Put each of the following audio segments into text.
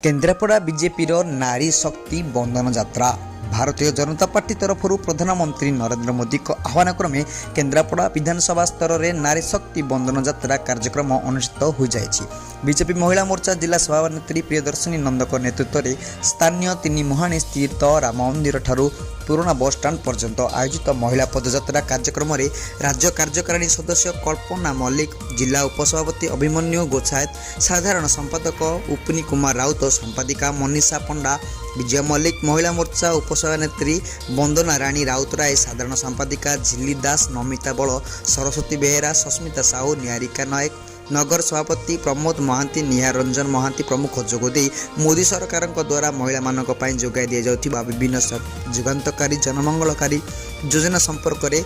Kendrapara BJP नारी शक्ति बंधन यात्रा भारतीय जनता पार्टी तरफ प्रधानमंत्री नरेंद्र मोदी को आह्वान क्रमे केन्द्रापड़ा विधानसभा स्तर में नारी शक्ति बंधन यात्रा कार्यक्रम अनुष्ठित हो जाएगी। बीजेपी महिला मोर्चा जिला सभानेत्री प्रियदर्शिनी नंदक नेतृत्व में स्थानीय तीन मुहाणी स्थित राम मंदिर ठारू पुराना बस स्टाण्ड पर्यंत आयोजित महिला पदयात्रा कार्यक्रम में राज्य कार्यकारिणी सदस्य कल्पना मल्लिक, जिला उपसभापति अभिमन्यु गोछायत, साधारण संपादक उपनी कुमार राउत, संपादिका मनीषा पंडा, विजय मल्लिक, महिला मोर्चा उपसभानेत्री वंदना राणी राउतराय, साधारण संपादिका झिल्ली दास, नमिता बल, सरस्वती बेहेरा, सस्मिता साहू, निहारिका नायक, नगर सभापति प्रमोद महांती, निहार रंजन महांती प्रमुख जोगदे मोदी सरकार द्वारा महिला मानक पई जोगाई दिया जाउथिबा विभिन्न जुगान्तकारी जनमंगलकारी योजना संपर्क में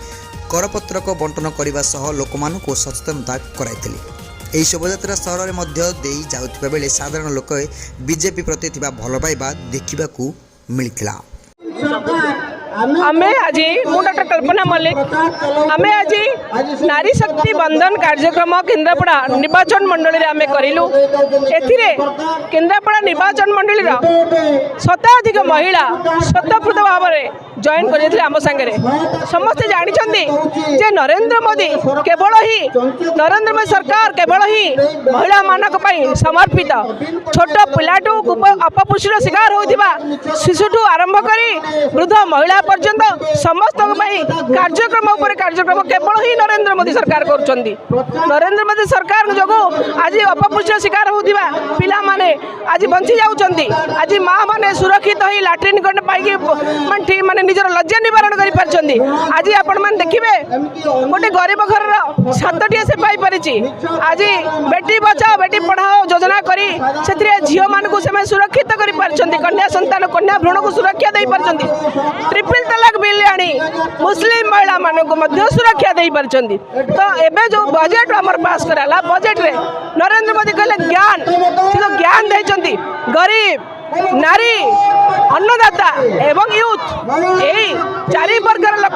करपत्रक बंटन करने सह लोकमानकु सचेतनता कराइथिले। एही शोभायात्रा सहर में देई जाउथिबा बेले साधारण लोक बीजेपी प्रति थिबा भल पाइबा देखिबाकू मिलिथिला। आमे आज मु डॉक्टर कल्पना मल्लिक आमे आज नारी शक्ति बंधन कार्यक्रम केन्द्रापड़ा निर्वाचन मंडली रे आमे करिलु। एथिरे केन्द्रापड़ा निर्वाचन मंडली रो शताधिक महिला स्वतःस्फूर्त भाव में जॉइन कर आम सांगे समस्ते जानते जे नरेंद्र मोदी केवल ही नरेंद्र मोदी सरकार केवल ही महिला मानक समर्पित छोट पिलाटू अपपुष्टिर शिकार होता शिशुठू आरंभ करी वृद्ध महिला पर्यंत समस्त कार्यक्रम उपर कार्यक्रम केवल ही नरेंद्र मोदी सरकार कर नरेंद्र मोदी सरकार जो आज अपपुष्टिर शिकार होता पिला माने आज बंची जाउछंती। आज माँ माने सुरक्षित ही लाट्रिन गंड पाई माने निजर लज्जा निवारण कर पारछंती। आज आपण मान देखिबे गोटे गरीब घर छातटिए से पाई परिछि। आज बेटी बचाओ बेटी पढ़ाओ योजना करी सेथिरे झियो मानकु से सुरक्षित कर पारछंती। कन्या संतान कन्या भ्रूण को सुरक्षा दे पारछंती। ट्रिपल तलाक बिल आनी मुस्लिम महिला मानकु मध्य सुरक्षा दे पारछंती। तो एबे जो बजट हमर पास कराला बजट रे नरेंद्र मोदी कहले ज्ञान से ज्ञान देछंती गरीब नारी अन्नदाता एवं यूथ यही चारि वर्गर लोक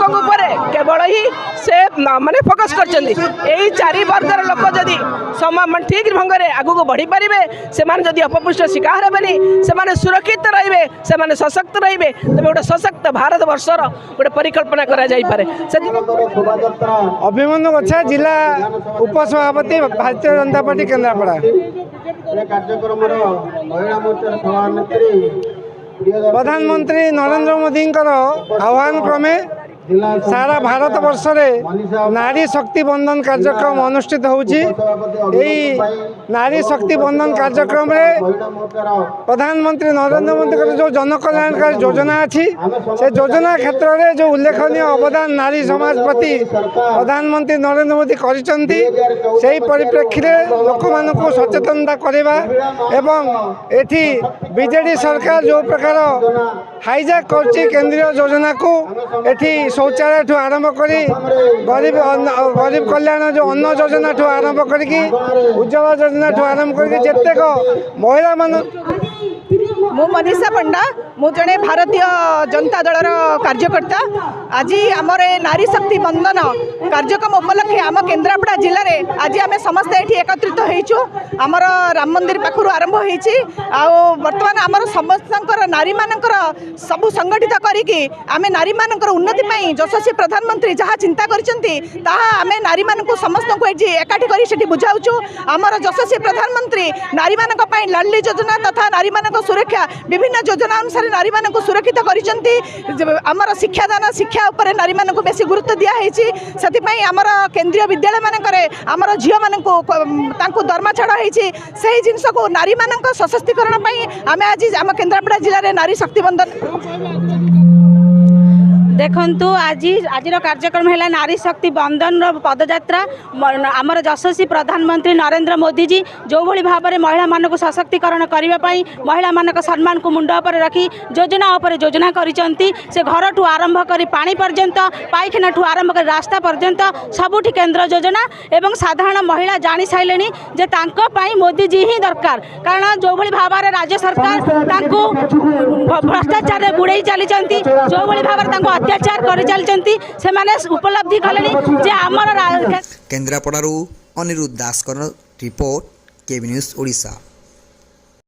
केवल ही से माने फोकस कर चारि वर्गर लोक जदि ठीक ढंग से आगू बढ़ी पारे से जदि अपपुष्ट शिकार हेबेनि से सुरक्षित रे से सशक्त रे तेज गोटे सशक्त भारत वर्षर गोटे परिकल्पना करा जाई पारे। अभिमन्यु गोछा जिला उपसभापति भारतीय जनता पार्टी केन्द्रापड़ा प्रधानमंत्री नरेंद्र मोदी आह्वान क्रमे सारा भारत वर्ष में नारी शक्ति बंधन कार्यक्रम अनुष्ठित होउची। नारी शक्ति बंधन कार्यक्रम में प्रधानमंत्री नरेंद्र मोदी जो जनकल्याणकारी योजना अच्छी से योजना क्षेत्र में जो उल्लेखनीय अवदान नारी समाज प्रति प्रधानमंत्री नरेंद्र मोदी करिसेंती सेही परिप्रेक्षी लोक मानकु सचेतनता करवा एवं एठी बीजेडी सरकार जो प्रकार हाईजैक करछि केंद्रीय योजना को एठी शौचालय ठू आरंभ करी गरीब कल्याण जो अन्न योजना ठू आरंभ करी उज्ज्वला योजना ठू आरंभ करी जेतेक महिला मान मु मनीषा पंडा मु जड़े भारतीय जनता दलर कार्यकर्ता। आज आमर नारी शक्ति बंधन कार्यक्रम उपलक्षे आम केन्द्रापड़ा जिले में आज आम समस्ते ये एकत्रित होइछु। आमर राम मंदिर पाखु आरंभ होइछि बर्तमान आमर समस्त नारी मानकर सबु संगठित करिकि आमे नारी मानकर उन्नति पई यशस्वी प्रधानमंत्री जहाँ चिंता करिसेंती ताहा आमे नारी मानकु समस्त को एकाठी करी सेठी बुझाउछु। आमर यशस्वी प्रधानमंत्री नारी मानक पई लाडली योजना तथा नारी मानक सुरक्षा विभिन्न योजना अनुसार नारी मानक सुरक्षित करिसेंती। आमर शिक्षादान शिक्षा उपरे नारी मानक बेसी गुरुत्व दिया हेछि सेति पई आमर केंद्रीय विद्यालय मानकरे आमर झियो मानकु तांकु दरमा छाड़ हेछि सेही जिंस को नारी मानक सशक्तिकरण पई आमे आज आम केन्द्रापड़ा जिले में नारी शक्ति बंधन देखु आज कार्यक्रम है नारी शक्ति बंधन पदयात्रा। आमर यशस्वी प्रधानमंत्री नरेंद्र मोदी जी जो भली भाव में महिला मान को सशक्तिकरण करने महिला मान सम्मान को मुंड पर रखी योजना उपर योजना करिसेंती। से घर ठू आरंभ करी पानी पर्यंत पाइखाना ठू आरंभ कर रास्ता पर्यंत सबुठी केंद्र योजना एवं साधारण महिला जानी सारे जे मोदी जी ही दरकार। कारण जो भली भाव में राज्य सरकार भ्रष्टाचार बुड़े चली जो भली भाव में अत्याचार कर चलती से उपलब्धि कले जे आमर केन्द्रापड़ारू अनिरुद्ध दास रिपोर्ट केबी न्यूज ओडिशा।